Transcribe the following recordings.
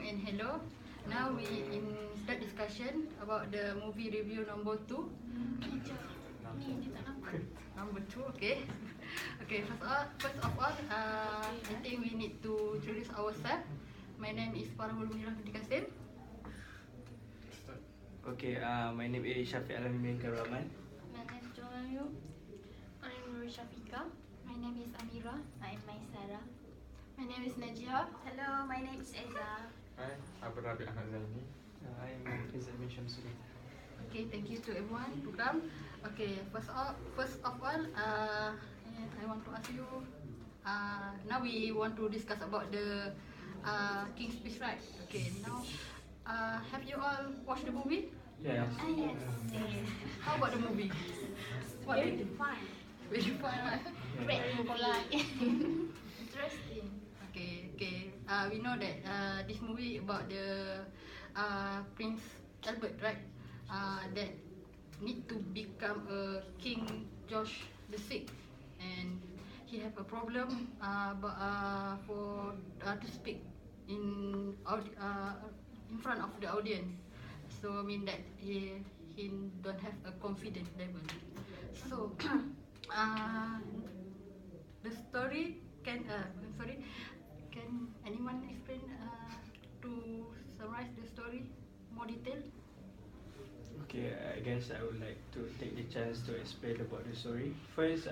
and hello. Now we start discussion about the movie review number 2. Number 2, okay. Okay, first of all, I think we need to introduce ourselves. My name is FARAH WOLMUNIRAH binti KASIM. Okay, my name is AHLAMI bin AMAN. My name is Zhong. I'm NURUL SHAFEEQ. My name is AMIRAH. I'm MAISARAH. My name is NAJEEHAH. Hello, my name is ESZA. Hi, ABRAR ZAINI. I'm IZZAT SHAMSUDIN. Okay, thank you to everyone to come. Okay, first of all, I want to ask you. Now we want to discuss about the King's Speech, right? Okay, now have you all watched the movie? Yes. Yes. How about the movie? What do you Very think? fun. Very fun, right? Very polite. Interesting. Okay. We know that this movie about the Prince Albert, right? That need to become a King George VI, and he have a problem for to speak in front of the audience. So I mean that he don't have a confidence level. So the story can anyone explain to summarize the story more detail? Okay, I guess I would like to take the chance to explain about the story. First,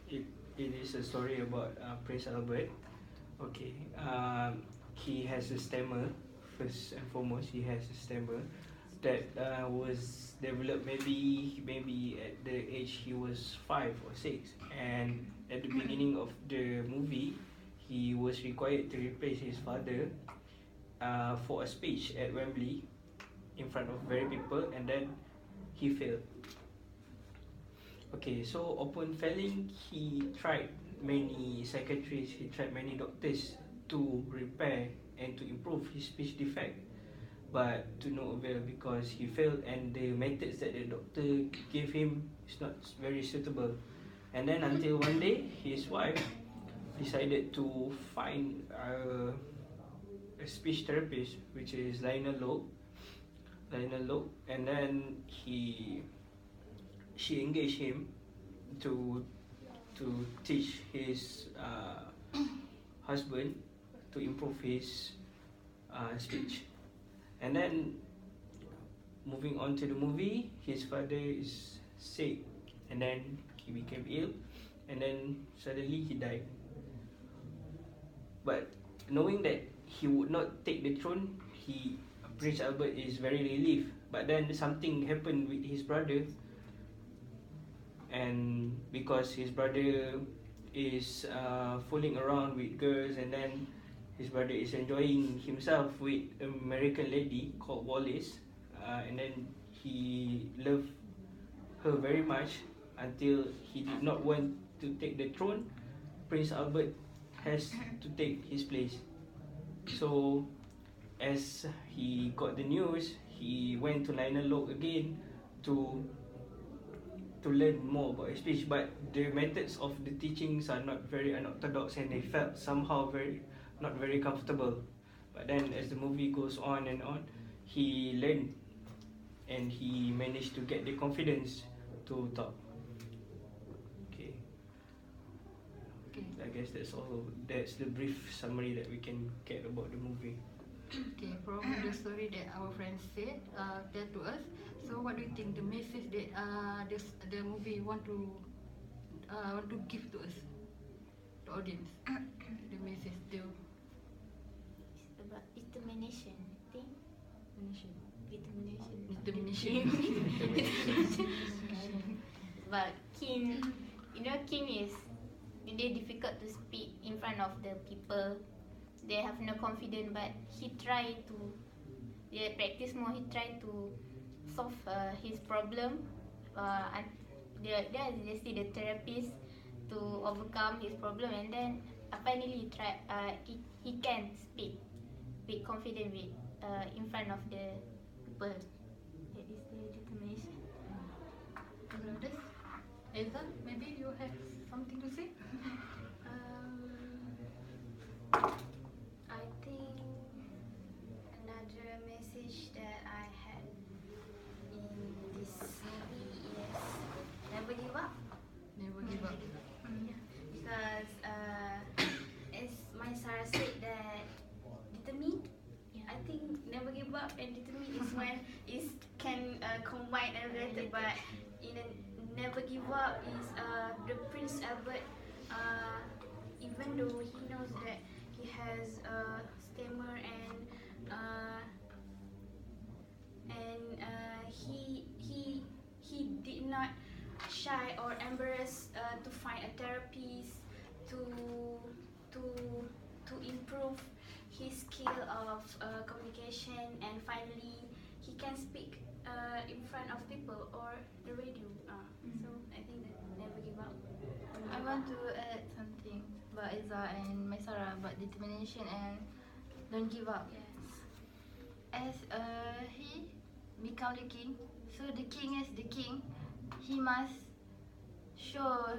it is a story about Prince Albert. Okay, he has a stammer. First and foremost, he has a stammer that was developed maybe at the age he was 5 or 6, and at the beginning of the movie, he was required to replace his father for a speech at Wembley in front of very people, and then he failed. Okay, so upon failing, he tried many psychiatrists, he tried many doctors to repair and to improve his speech defect, but to no avail because he failed, and the methods that the doctor gave him is not very suitable. And then until one day, his wife decided to find a speech therapist, which is ZAINAL, and then she engaged him to teach his husband to improve his speech. And then moving on to the movie, his father is sick, and then he became ill, and then suddenly he died. But knowing that he would not take the throne, Prince Albert is very relieved. But then something happened with his brother, and because his brother is fooling around with girls, and then his brother is enjoying himself with an American lady called Wallace, and then he loved her very much until he did not want to take the throne. Prince Albert has to take his place. So as he got the news, he went to ZAINAL again to learn more about his speech, but the methods of the teachings are not very unorthodox, and they felt somehow not very comfortable. But then as the movie goes on and on, he learned, and he managed to get the confidence to talk. Okay, I guess that's all. That's the brief summary that we can get about the movie. Okay, from the story that our friends said, tell to us. So, what do you think the message that the movie want to give to us, the audience? The message still. It's about determination, I think. Determination. But King is really difficult to speak in front of the people. They have no confidence, but he tried to practice more. He tried to solve his problem, and they see the therapist to overcome his problem, and then finally he can speak with confidence in front of the people. That is the determination. Others? ESZA, maybe you have something to say? I think never give up is the Prince Albert. Even though he knows that he has stammer and he did not shy or embarrass to find a therapist to improve his skill of communication, and finally he can speak in front of people or the radio. So I think that never give up. I want to add something about ESZA and MAISARAH about determination and don't give up. Yes. As he become the king, so the king is the king. He must show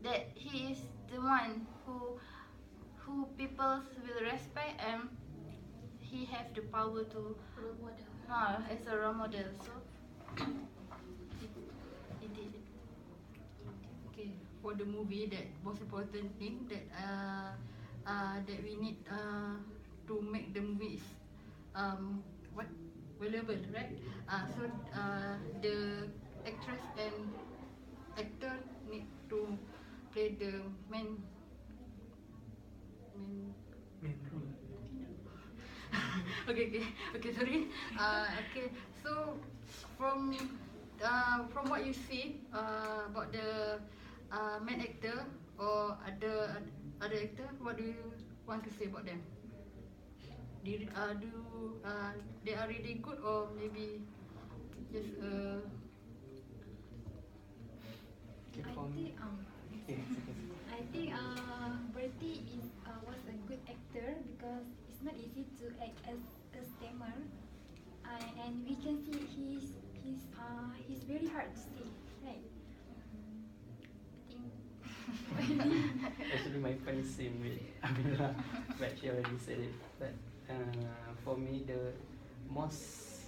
that he is the one who people will respect, and he have the power to Role model. as a role model. So he did it. Okay, for the movie, that most important thing that that we need to make the movies what valuable, right? So the actress and actor need to play the main okay, sorry. Okay, so from what you see about the main actor or other actor, what do you want to say about them? They are really good, or maybe just I think Bertie was a good actor because it's not easy to act as a stammer, and we can see he's very hard to see, right? I think Actually, my funny scene with AMIRAH, but she already said it. But for me, the most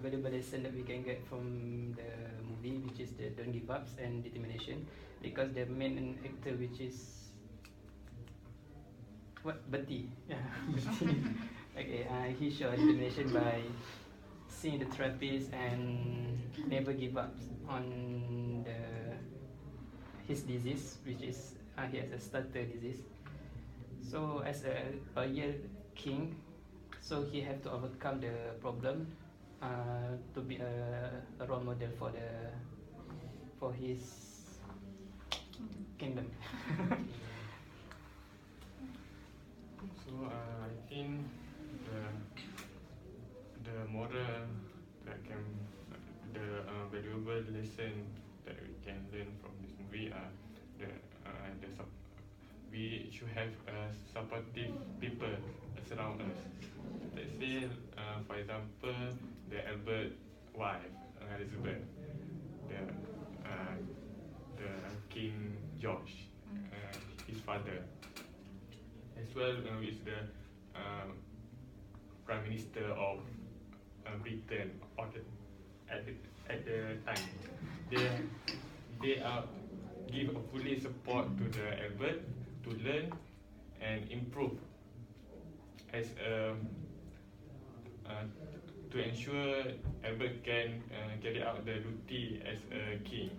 valuable lesson that we can get from the movie, which is the don't give ups and determination, because the main actor, which is Betty, yeah, Betty. Okay, he showed determination by seeing the therapist and never give up on his disease, which is he has a stutter disease. So as a year king, so he have to overcome the problem to be a role model for his kingdom. So I think the moral that can the valuable lesson that we can learn from this movie are we should have supportive people around us. Let's say, for example, the Albert wife, Elizabeth, the King George, his father, as well with the Prime Minister of Britain at the time. They give a fully support to the Albert to learn and improve as to ensure Albert can carry out the duty as a king.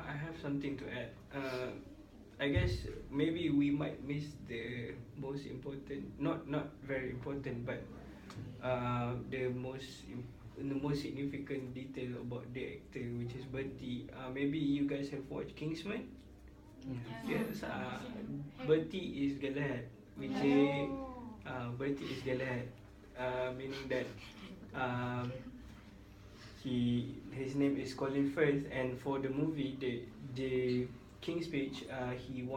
I have something to add. I guess maybe we might miss the most important, not very important, but the most significant detail about the actor, which is Bertie. Maybe you guys have watched Kingsman. Yes, Bertie is Galahad, which is Bertie is Galahad, meaning that his name is Colin Firth, and for the movie, the King's Speech, he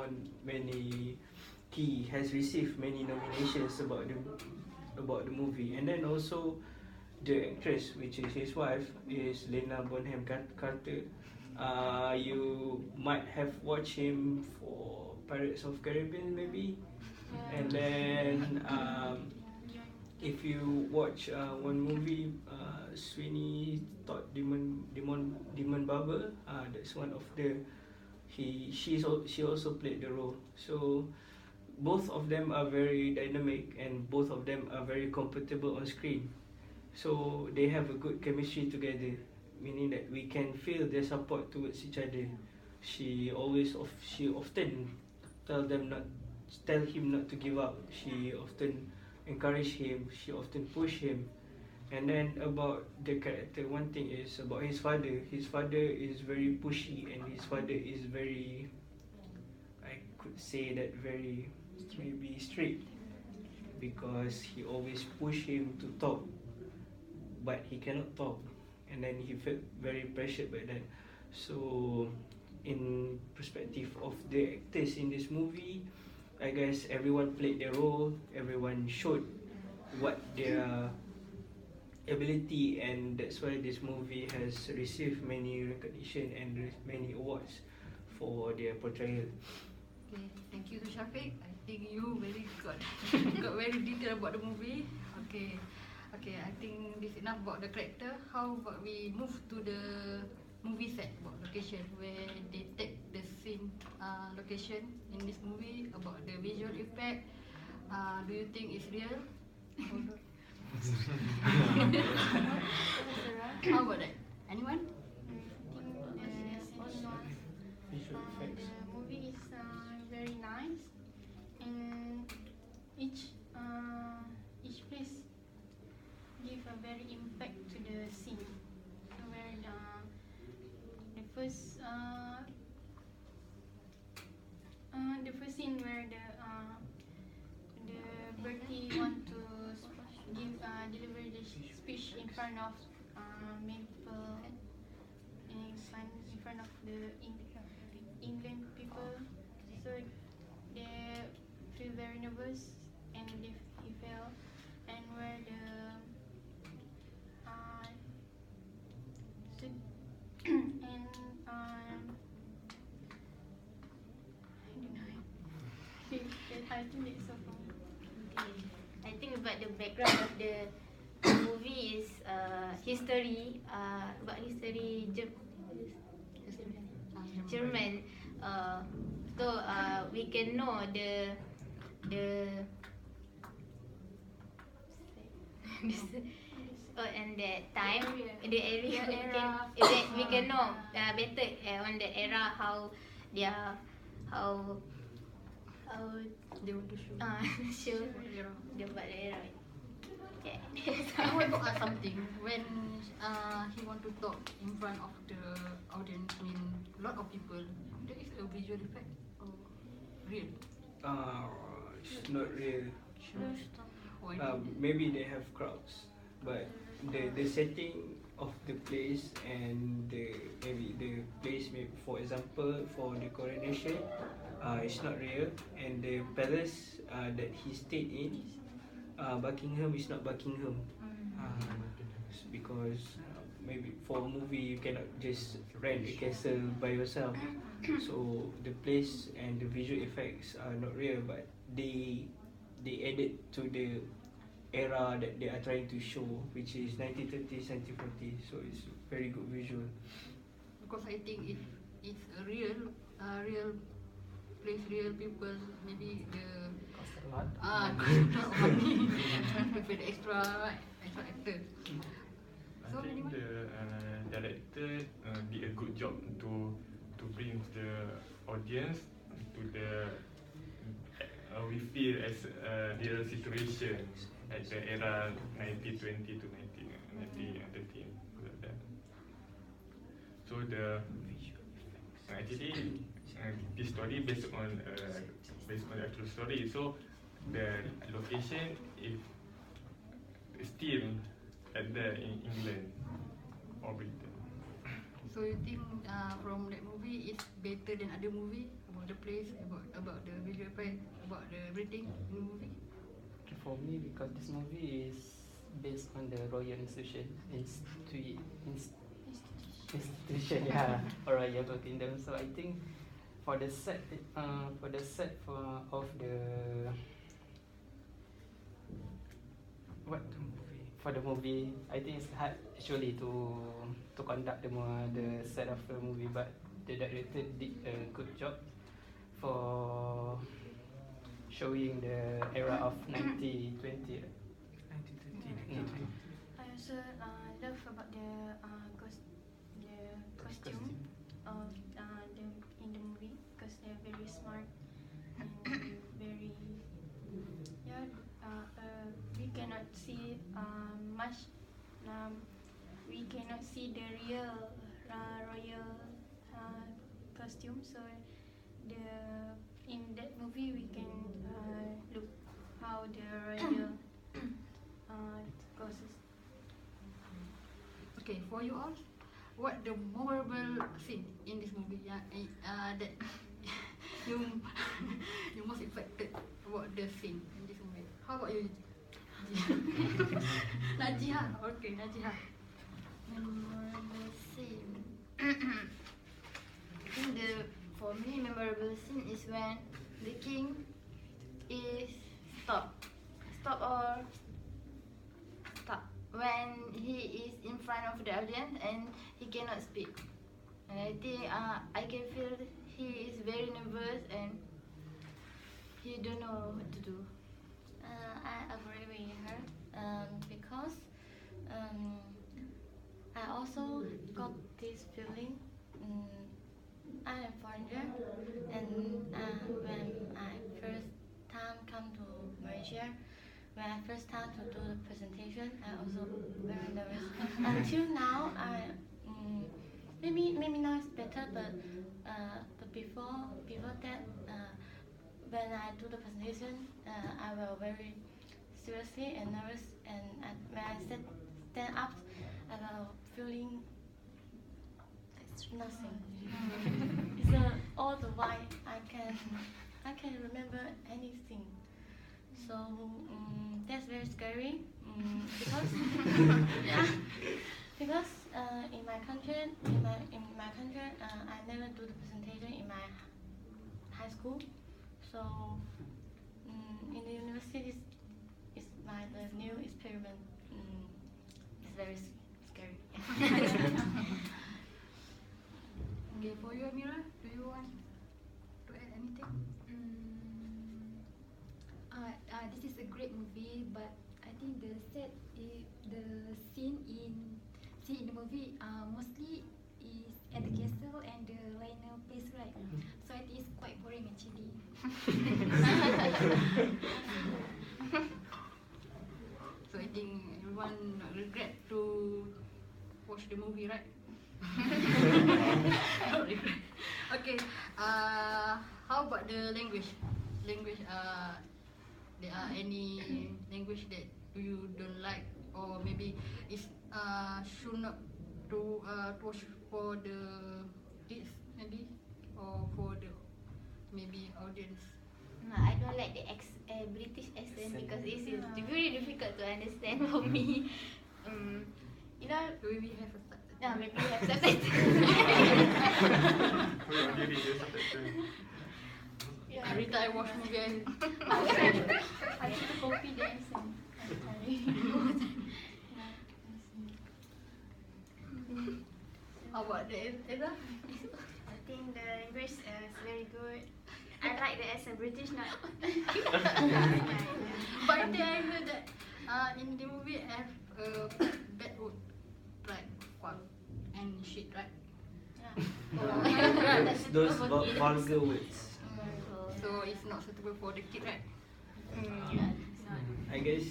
has received many nominations about the movie, and then also the actress, which is his wife, is Lena Bonham Carter. You might have watched him for Pirates of Caribbean, maybe, and then if you watch one movie, Sweeney Todd Demon Barber, that's one of the she also played the role. So both of them are very dynamic, and both of them are very comfortable on screen. So they have a good chemistry together, meaning that we can feel their support towards each other. She often tell him not to give up. She often encourage him. She often push him. And then about the character, one thing is about his father. His father is very pushy, and his father is very, I could say that very maybe strict, because he always push him to talk, but he cannot talk, and then he felt very pressured by that. So in perspective of the actors in this movie, I guess everyone played their role, everyone showed what their ability, and that's why this movie has received many recognition and many awards for their portrayal. Okay, thank you to Shafiq. I think you very got very detailed about the movie. Okay, I think this enough about the character. How about we move to the movie set, about location where they take the scene location in this movie, about the visual effect. Do you think it's real? How about that? Anyone? Visual effects. The movie is very nice, and each place give a very impact to the scene. So where the first scene where the Bertie want to deliver the speech in front of many people, in front of the England people, so they feel very nervous, and he fell, and where the and I think that's so fun. Okay. I think about the background of the movie is history, about history German. So we can know the and that time, the area, we can know better on the era how they are, how They want to show. show the about the era. Okay. I want to ask something. When he want to talk in front of the audience, I mean, a lot of people, there is a visual effect or real? It's not real. Why Maybe they have crowds, but the setting of the place and maybe the place, maybe for example for the coronation, it's not real, and the palace that he stayed in, Buckingham, is not Buckingham, because maybe for a movie you cannot just rent a castle by yourself. So the place and the visual effects are not real, but they added to the era that they are trying to show, which is 1930s, 1940s. So it's very good visual. Because I think it's a real place, real people. Maybe the Cost a lot. cost a lot of money with the extra actor. I think the director did a good job to bring the audience to the we feel as a real situation at the era 1920 to 1930, like that. So actually this story based on the actual story. So the location is still at there in England or Britain. So you think from that movie it's better than other movie about the place, about the visual effect, about the everything in the movie? For me, because this movie is based on the Royal Institution, yeah, or Royal Kingdom. So I think for the set, of the movie, I think it's hard actually to conduct the set of the movie, but the director did a good job for showing the era of 1920. 1930. I also love about the costume of the in the movie because they're very smart and very we cannot see much. We cannot see the real royal costume. So in that movie we can look how the royal causes. Okay, for you all, what the memorable scene in this movie that you you most affected about the scene in this movie? How about you? Najeehah. Okay, Najeehah. Memorable scene. I think for me memorable scene is when the king is stop when he is in front of the audience and he cannot speak. And I think I can feel he is very nervous and he don't know what to do. I agree with her because I also got this feeling. I am foreigner, and when I first time come to Malaysia, when I first time to do the presentation, I also very nervous. Until now, maybe now it's better, but before that, when I do the presentation, I was very seriously and nervous, and when I stand up, I was feeling nothing. It's all the while I can remember anything. So that's very scary because because in my country I never do the presentation in my high school. So in the university it's the new experiment. It's very scary. Okay, for you, Amirah, do you want to add anything? This is a great movie, but I think the scene in the movie mostly is at the castle and the liner place, right? So I think it's quite boring actually. So I think everyone regret to watch the movie, right? Okay. How about the language? There are any language that you don't like, or maybe it's should not to watch for the kids, maybe, or for the maybe audience. No, I don't like the British accent because it is very difficult to understand for me. You know, We have a subtitle. no, maybe you have subtitles. Yeah. Every time I watch movie, I need to copy the accent. how about the ESZA? I think the English is very good. I like the accent British, not. But I think I heard that in the movie have bad word, like fuck and shit, right? Those vulgar words. So it's not suitable for the kid, right? I guess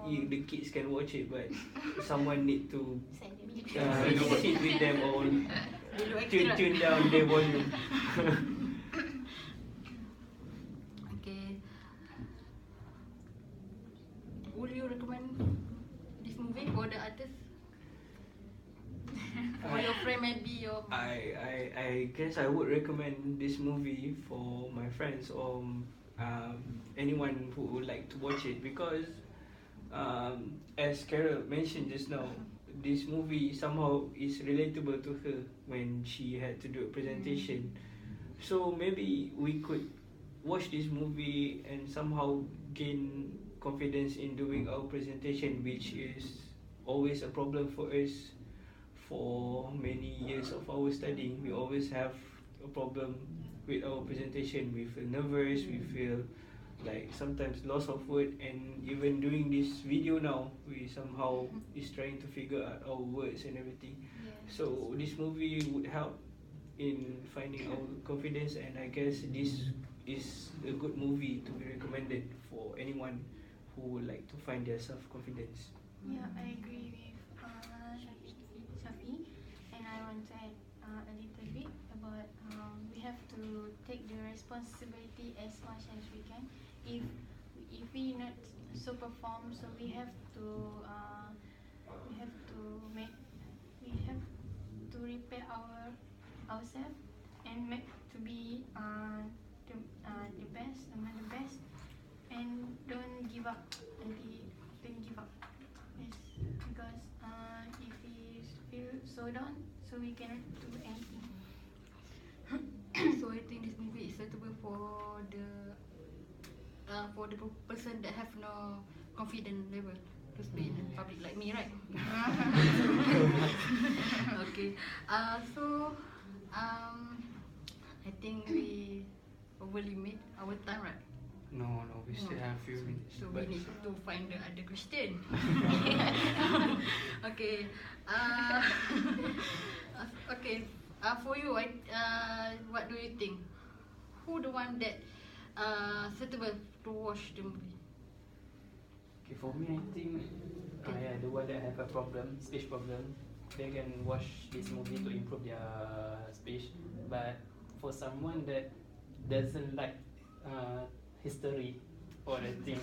the kids can watch it, but someone need to Send them. sit with them or Below acting, right? tune down their volume. Okay. Would you recommend this movie for the others? For your friend, maybe your. I guess I would recommend this movie for my friends or anyone who would like to watch it, because as Carol mentioned just now, this movie somehow is relatable to her when she had to do a presentation. So maybe we could watch this movie and somehow gain confidence in doing our presentation, which is always a problem for us. For many years of our studying, we always have a problem with our presentation. We feel nervous, we feel like sometimes loss of word, and even doing this video now, we somehow is trying to figure out our words and everything. So this movie would help in finding our confidence, and I guess this is a good movie to be recommended for anyone who would like to find their self-confidence. Yeah, I agree with Shafi, and I want to add a little bit about we have to take the responsibility as much as we can. If we not so perform, so we have to repair ourselves and make to be the best, among the best, and don't give up. Don't give up. Yes, because if we feel so down, so we cannot do anything. So I think this movie is suitable for the person that have no confidence level to speak in public like me, right? Okay. So I think we overly made our time, right? No, we still have few minutes. So we need to find the other question. Okay. Okay. For you, what do you think? Who the one that suitable to watch the movie? Okay, for me, I think the one that have a problem, speech problem, they can watch this movie to improve their speech. But for someone that doesn't like history or history,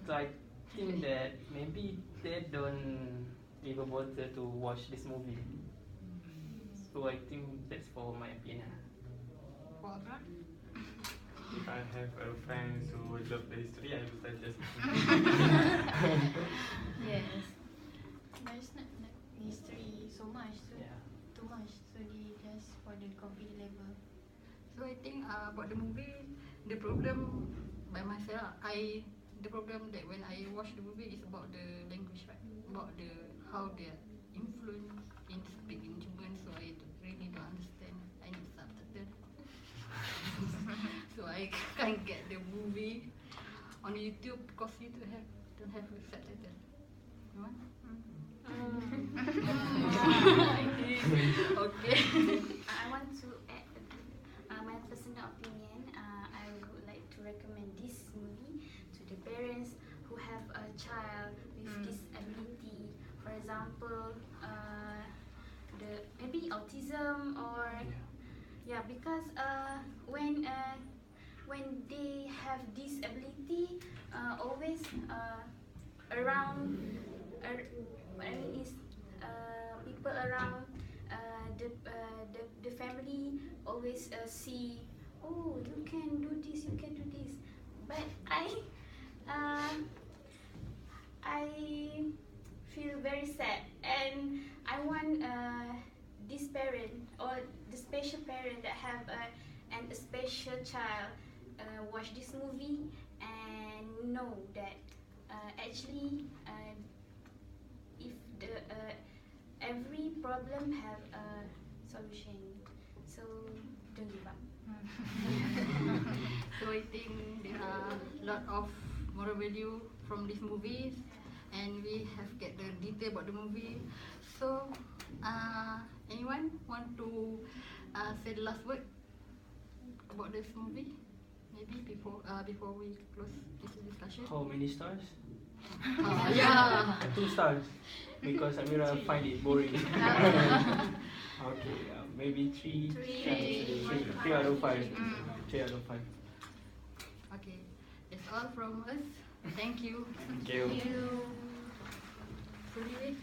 so I think that maybe they don't even bother to watch this movie. So I think that's for my opinion. For ABRAR? If I have a friend who love the history, I will suggest. Yes, but it's not like history so much, so too much. So they just for the confidence level. So I think about the movie, the problem by myself, the problem that when I watch the movie is about the language, right? About how they influence in speaking German. So I really don't understand. I need subtitle. So I can't get the movie on YouTube because YouTube don't have a subtitle. You want? Okay. I want to add my personal opinion. I would like to recommend this movie to the parents who have a child with disability. For example, maybe autism or because when they have disability, always around people around the family always see, oh, you can do this, but I feel very sad, and I want this parent or the special parent that have a special child watch this movie and know that actually if every problem have a solution, so don't give up. So I think there are a lot of moral value from this movie, and we have get the detail about the movie. So anyone want to say the last word about this movie? Maybe before we close this discussion. How many stars? Yeah. 2 stars, because Amirah find it boring. Okay, maybe 3 out of 5. 3 out of 5. Okay, that's all from us. Thank you. Thank you. So anyway,